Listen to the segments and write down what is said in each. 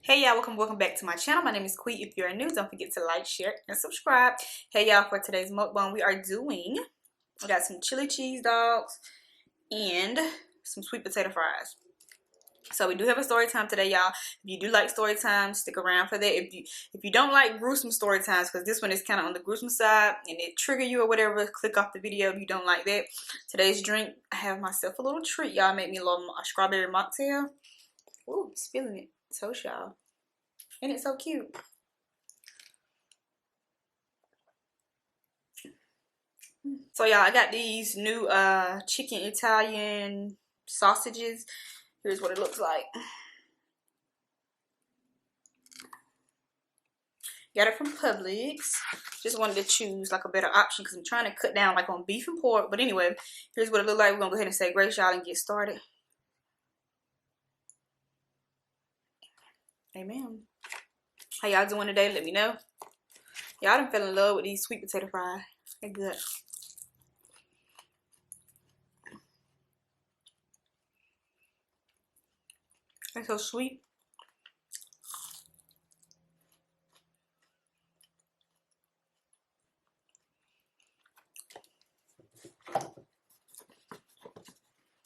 Hey y'all, welcome back to my channel. My name is Quee. If you're new, don't forget to like, share, and subscribe. Hey y'all, for today's mukbang, we got some chili cheese dogs and some sweet potato fries. So we do have a story time today, y'all. If you do like story time, stick around for that. If you don't like gruesome story times, because this one is kind of on the gruesome side and it trigger you or whatever, click off the video if you don't like that. Today's drink, I have myself a little treat, y'all. Made me a strawberry mocktail. Ooh, spilling it. So y'all. And it's so cute. So y'all, I got these new chicken Italian sausages. Here's what it looks like. Got it from Publix. Just wanted to choose like a better option because I'm trying to cut down like on beef and pork. But anyway, here's what it looks like. We're gonna go ahead and say grace, y'all, and get started. Amen. How y'all doing today? Let me know. Y'all done fell in love with these sweet potato fries. They're good. They're so sweet.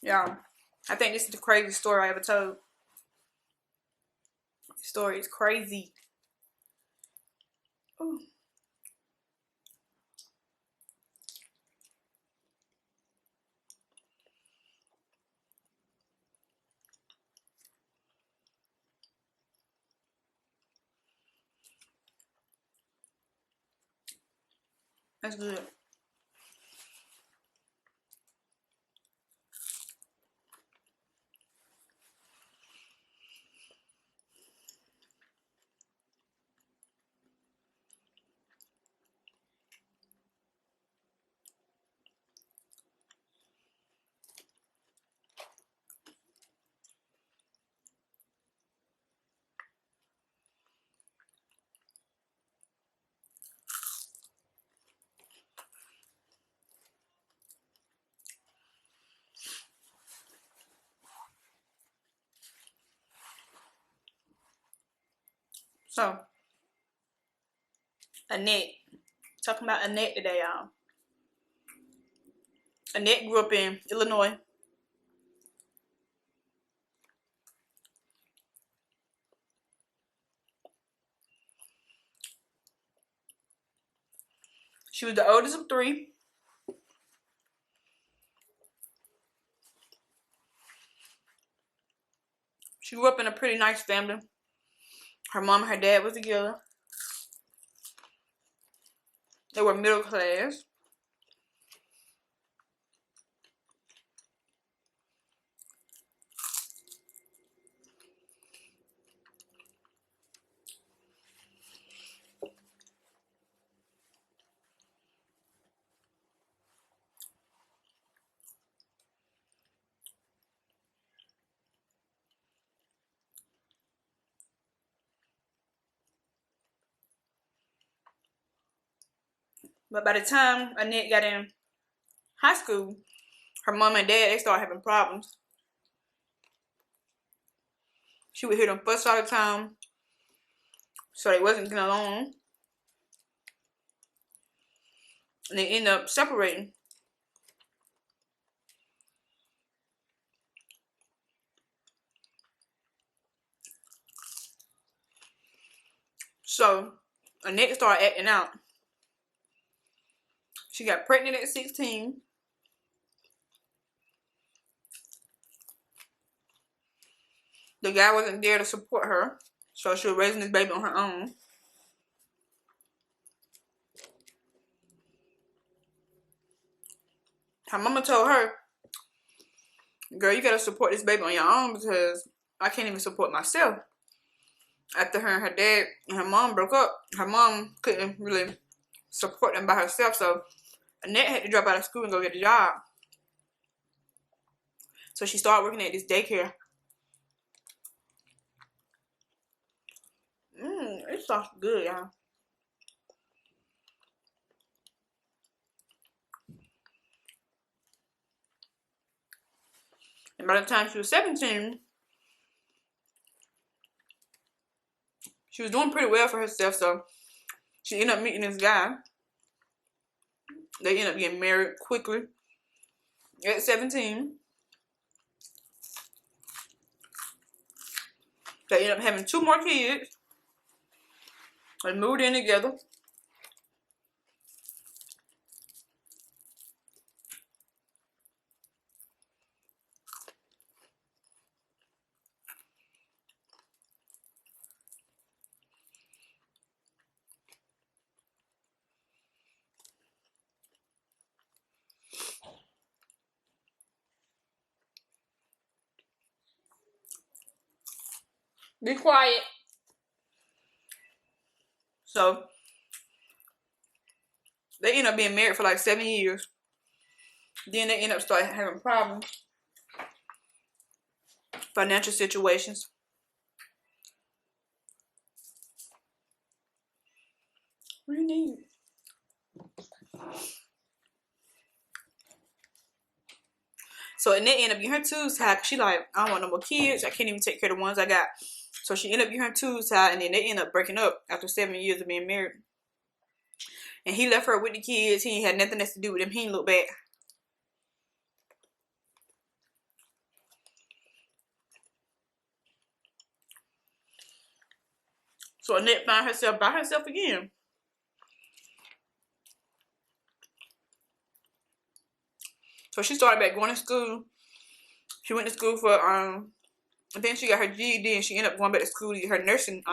Y'all, I think this is the craziest story I ever told. The story is crazy. Ooh. That's good. So, Annette. Talking about Annette today, y'all. Annette grew up in Illinois. She was the oldest of three. She grew up in a pretty nice family. Her mom and her dad was together. They were middle class. But by the time Annette got in high school, her mom and dad, they started having problems. She would hear them fuss all the time. So they wasn't getting along. And they ended up separating. So Annette started acting out. She got pregnant at 16. The guy wasn't there to support her. So she was raising this baby on her own. Her mama told her, girl, you gotta support this baby on your own because I can't even support myself. After her and her dad and her mom broke up, her mom couldn't really support them by herself. So Annette had to drop out of school and go get a job. So she started working at this daycare. It sounds good, y'all. And by the time she was 17, She was doing pretty well for herself, so she ended up meeting this guy. They ended up getting married quickly at 17. They ended up having 2 more kids. They moved in together. Be quiet. So they end up being married for like 7 years. Then they end up starting having problems, financial situations. What do you need? So and they end up getting her tubes tied. She like, I don't want no more kids. I can't even take care of the ones I got. So she ended up getting her tubes tied, and then they end up breaking up after 7 years of being married. And he left her with the kids. He had nothing else to do with them. He didn't look back. So Annette found herself by herself again. So she started back going to school. She went to school for and then she got her GED, and she ended up going back to school to get her nursing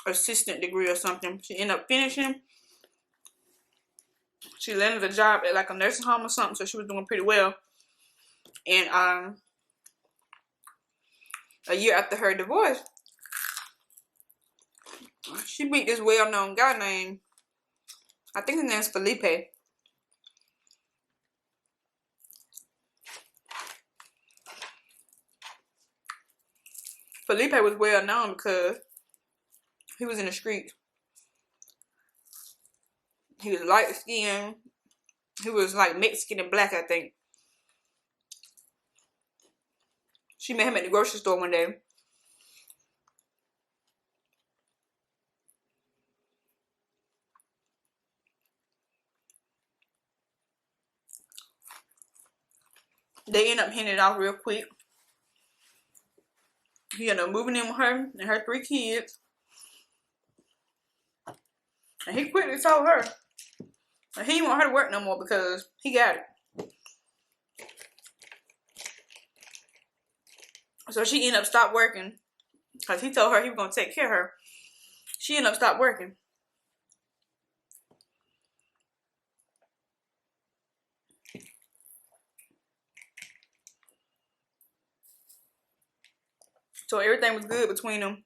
assistant degree or something. She ended up finishing. She landed a job at like a nursing home or something, so she was doing pretty well. And a year after her divorce, she meet this well-known guy named, I think his name's Felipe. Felipe was well known because he was in the streets. He was light skinned. He was like Mexican and black, I think. She met him at the grocery store one day. They end up hitting it off real quick. He ended up moving in with her and her 3 kids. And he quickly told her that he didn't want her to work no more because he got it. So she ended up stopped working because he told her he was going to take care of her. She ended up stopped working. So everything was good between them.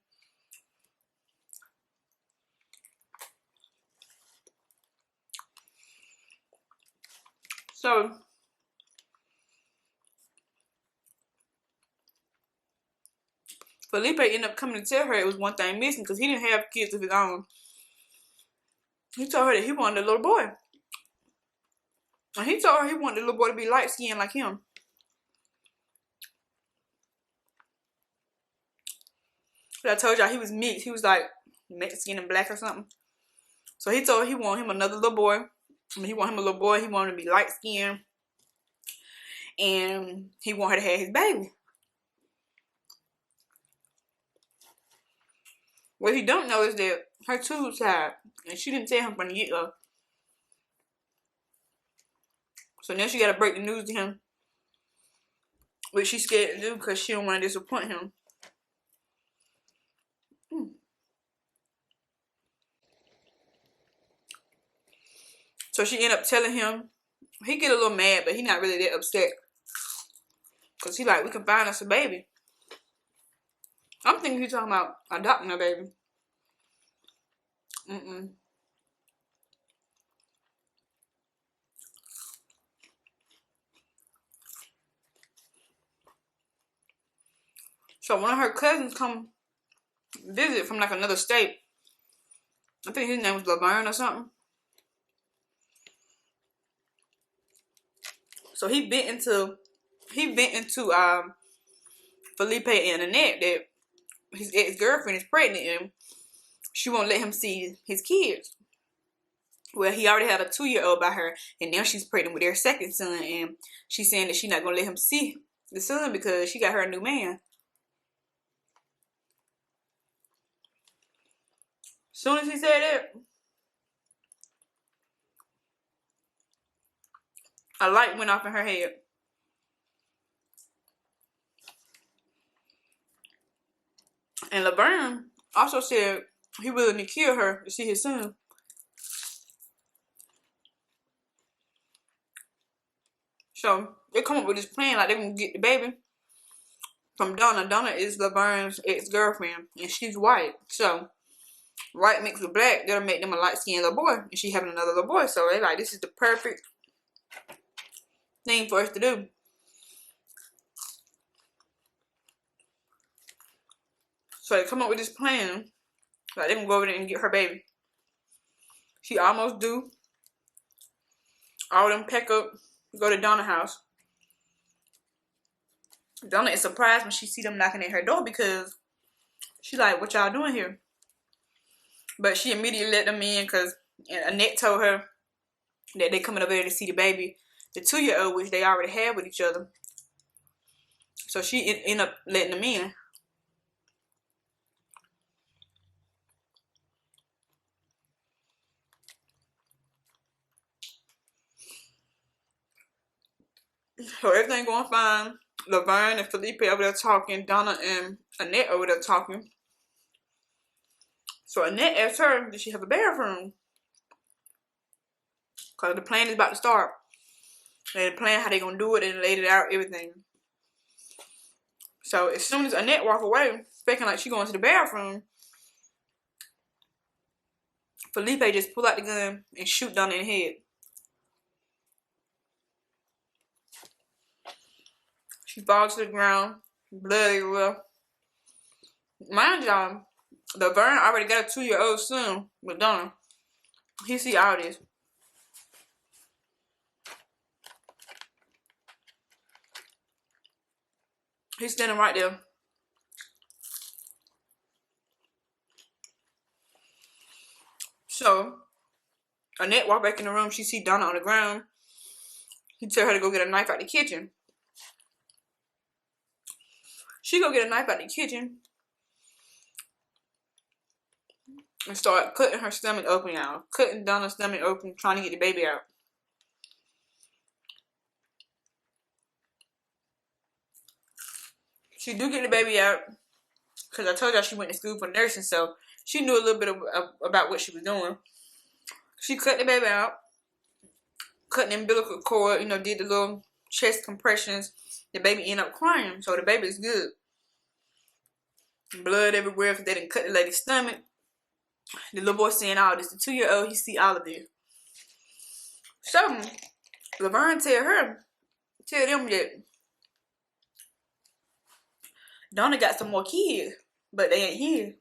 So Felipe ended up coming to tell her it was one thing missing because he didn't have kids of his own. He told her that he wanted a little boy. And he told her he wanted the little boy to be light skinned like him. But I told y'all he was mixed. He was like Mexican and black or something. So he told her he wanted him another little boy. I mean, he wanted him a little boy. He wanted him to be light skinned. And he wanted her to have his baby. What he don't know is that her tubes tied. And she didn't tell him from the get-go. So now she got to break the news to him. Which she's scared to do because she don't want to disappoint him. So she ended up telling him. He get a little mad, but he not really that upset. Because he like, we can find us a baby. I'm thinking he's talking about adopting a baby. So one of her cousins come visit from like another state. I think his name was Laverne or something. So he bent into Felipe and Annette that his ex-girlfriend is pregnant and she won't let him see his kids. Well, he already had a 2-year-old by her, and now she's pregnant with their second son, and she's saying that she's not gonna let him see the son because she got her a new man. As soon as he said that, a light went off in her head. And Laverne also said he willing to kill her to see his son. So they come up with this plan like they're gonna get the baby from Donna. Donna is Laverne's ex-girlfriend, and she's white. So white mixed with black, that'll make them a light-skinned little boy, and she having another little boy. So they like, this is the perfect thing for us to do. So they come up with this plan, like they're gonna go over there and get her baby. She almost due. All of them pack up, go to Donna's house. Donna is surprised when she see them knocking at her door because she like, what y'all doing here? But she immediately let them in because Annette told her that they coming over there to see the baby, the 2-year-old, which they already had with each other. So she ended up letting them in. So everything going fine. Laverne and Felipe over there talking. Donna and Annette over there talking. So Annette asked her, did she have a bathroom? Because the plan is about to start. They plan how they going to do it and laid it out, everything. So as soon as Annette walk away, faking like she going to the bathroom, Felipe just pull out the gun and shoot Donna in the head. She falls to the ground, blood everywhere. Mind y'all, Laverne already got a 2-year-old son with Donna. He see all this. He's standing right there. So, Annette walked back in the room. She see Donna on the ground. He tell her to go get a knife out the kitchen. She go get a knife out the kitchen and start cutting her stomach open, y'all. Cutting Donna's stomach open, trying to get the baby out. She do get the baby out because I told y'all she went to school for nursing, so she knew a little bit about what she was doing. She cut the baby out, cut the umbilical cord, you know, did the little chest compressions. The baby ended up crying, so the baby is good. Blood everywhere because they didn't cut the lady's stomach. The little boy seeing all this. The 2-year-old, he see all of this. So, Laverne tell them that Donna got some more kids, but they ain't here.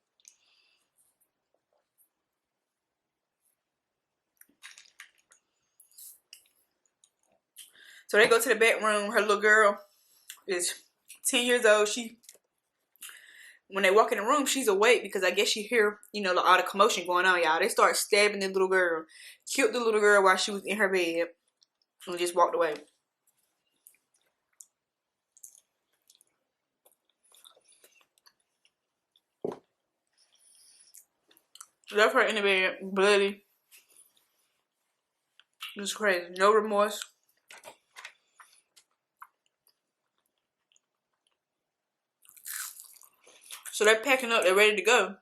So they go to the bedroom. Her little girl is 10 years old. When they walk in the room, she's awake because I guess she hear, you know, all the commotion going on, y'all. They start stabbing the little girl. Killed the little girl while she was in her bed and just walked away. Left her in the bed, bloody. It's crazy. No remorse. So they're packing up, they're ready to go.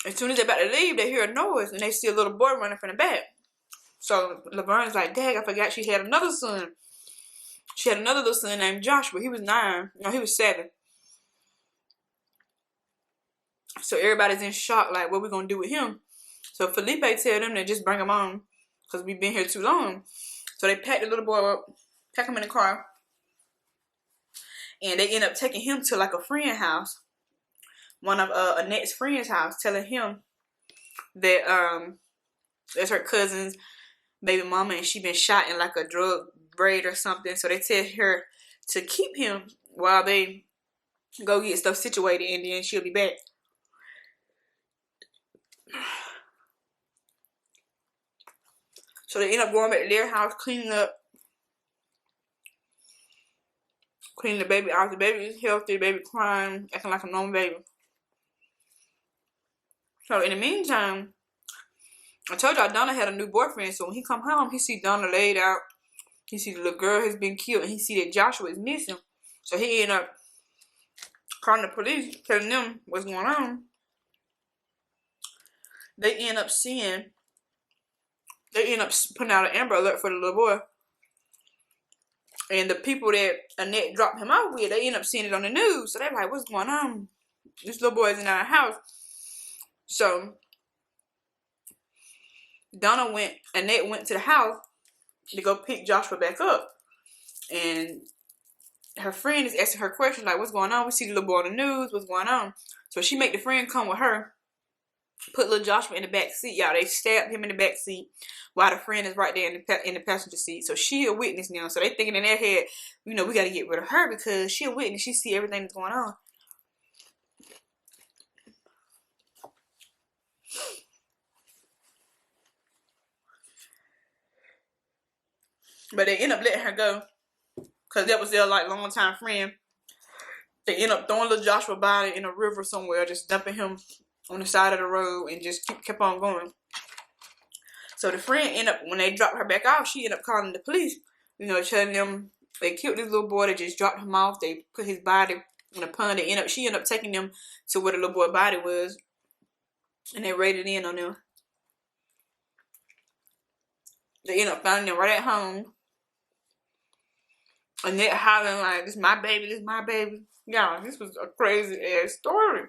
As soon as they're about to leave, they hear a noise and they see a little boy running from the back. So Laverne's like, Dang, I forgot she had another son. She had another little son named Joshua. He was 9. No, he was 7. So everybody's in shock, like, what we gonna do with him? So Felipe tell them to just bring him on because we've been here too long. So they pack the little boy up, pack him in the car, and they end up taking him to like a friend's house. One of Annette's friend's house, telling him that that's her cousin's baby mama and she been shot in like a drug raid or something. So they tell her to keep him while they go get stuff situated, and then she'll be back. So they end up going back to their house, cleaning the baby out. The baby is healthy, the baby crying, acting like a normal baby. So in the meantime, I told y'all Donna had a new boyfriend. So when he come home, he see Donna laid out. He see the little girl has been killed, and he see that Joshua is missing. So he end up calling the police, telling them what's going on. They end up putting out an Amber Alert for the little boy. And the people that Annette dropped him off with, they end up seeing it on the news. So they're like, what's going on? This little boy is in our house. So Annette went to the house to go pick Joshua back up. And her friend is asking her questions like, what's going on? We see the little boy on the news. What's going on? So she make the friend come with her, put little Joshua in the back seat. Y'all, they stabbed him in the back seat while the friend is right there in the passenger seat. So she a witness now. So they thinking in their head, we got to get rid of her because she a witness. She see everything that's going on. But they end up letting her go because that was their like long time friend. They end up throwing little Joshua body in a river somewhere, just dumping him on the side of the road and just kept on going. So the friend end up, when they dropped her back off, she ended up calling the police, telling them they killed this little boy. They just dropped him off. They put his body in a pond. She ended up taking them to where the little boy's body was, and they raided in on them. They ended up finding them right at home. Annette hollering like, this is my baby, this is my baby. Y'all, this was a crazy ass story.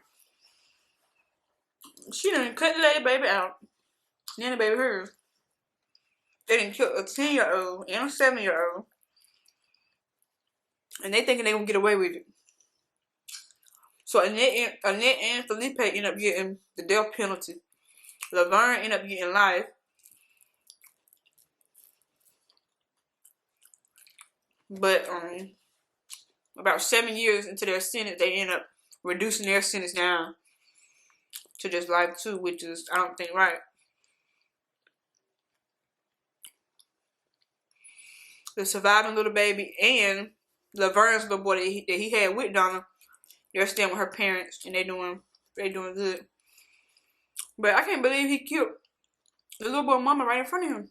She done cut the lady baby out. Then the baby hers. They done killed a 10-year-old and a 7-year-old. And they thinking they gonna get away with it. So Annette and Felipe end up getting the death penalty. Laverne end up getting life. But about 7 years into their sentence, they end up reducing their sentence down to just life too, which is, I don't think, right. The surviving little baby and Laverne's little boy that he had with Donna, they're staying with her parents and they're doing good. But I can't believe he killed the little boy mama right in front of him.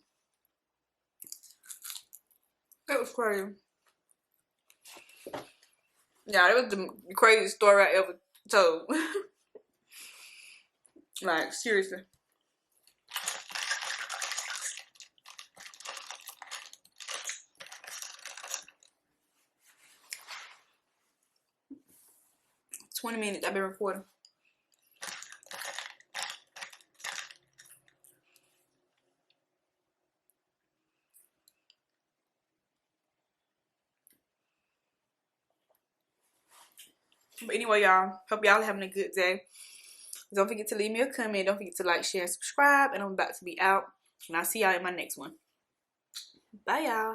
That was crazy. Yeah, that was the craziest story I ever told. Like, seriously. It's 20 minutes I've been recording. But anyway, y'all, hope y'all having a good day. Don't forget to leave me a comment. Don't forget to like, share, and subscribe. And I'm about to be out. And I'll see y'all in my next one. Bye, y'all.